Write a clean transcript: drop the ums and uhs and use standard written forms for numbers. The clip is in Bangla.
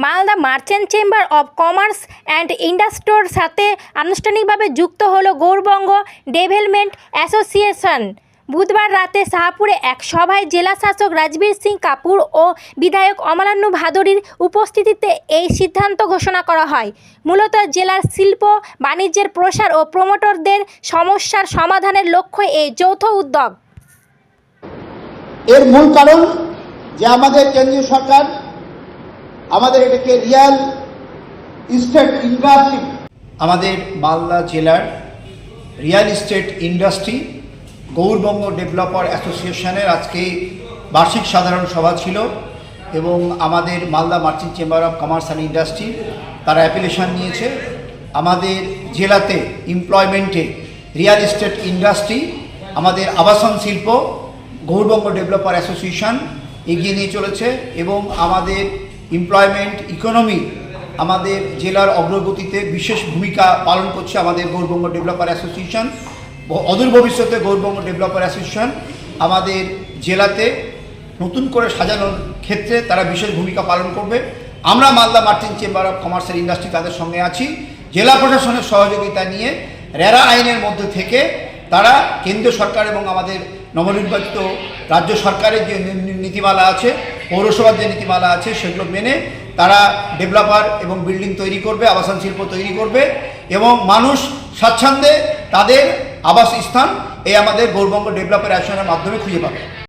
Malda merchant chamber of commerce and ইন্ডাস্ট্রির সাথে আনুষ্ঠানিকভাবে যুক্ত হলো গৌরবঙ্গ ডেভেলপমেন্ট অ্যাসোসিয়েশন। বুধবার রাতে শাহপুরে এক সভায় জেলা শাসক রাজবীর সিং কাপুর ও বিধায়ক অমলান্নু ভাদুড়ীর উপস্থিতিতে এই সিদ্ধান্ত ঘোষণা করা হয়। মূলত জেলার শিল্প বাণিজ্যের প্রসার ও প্রমোটরদের সমস্যার সমাধানের লক্ষ্যে এই যৌথ উদ্যোগ। এর মূল কারণ যে আমাদের কেন্দ্রীয় সরকার আমাদের এটাকে রিয়েল ইস্টেট ইন্ডাস্ট্রি, আমাদের মালদা জেলার real estate industry Gourbanga developer অ্যাসোসিয়েশনের আজকে বার্ষিক সাধারণ সভা ছিল এবং আমাদের Malda merchant chamber of commerce and industry তারা অ্যাপ্লিকেশন নিয়েছে আমাদের জেলাতে এমপ্লয়মেন্টে রিয়েল ইস্টেট ইন্ডাস্ট্রি, আমাদের আবাসন শিল্প গৌরবঙ্গ ডেভেলপার অ্যাসোসিয়েশন এগিয়ে নিয়ে চলেছে এবং আমাদের এমপ্লয়মেন্ট ইকোনমি আমাদের জেলার অগ্রগতিতে বিশেষ ভূমিকা পালন করছে আমাদের গৌরবঙ্গ ডেভেলপার অ্যাসোসিয়েশন। অদূর ভবিষ্যতে গৌরবঙ্গ ডেভেলপার অ্যাসোসিয়েশন আমাদের জেলাতে নতুন করে সাজানোর ক্ষেত্রে তারা বিশেষ ভূমিকা পালন করবে। আমরা Malda merchant chamber of commerce and industry তাদের সঙ্গে আছি। জেলা প্রশাসনের সহযোগিতা নিয়ে রেরা আইনের মধ্যে থেকে তারা কেন্দ্র সরকার এবং আমাদের নবনির্বাচিত রাজ্য সরকারের যে নীতিমালা আছে, পৌরসভার যে নীতিমালা আছে সেগুলো মেনে তারা ডেভেলপার এবং বিল্ডিং তৈরি করবে, আবাসন শিল্প তৈরি করবে এবং মানুষ স্বাচ্ছন্দ্যে তাদের আবাস স্থান এই আমাদের গৌরবঙ্গ ডেভেলপার অ্যাসোসিয়েশনের মাধ্যমে খুঁজে পাবে।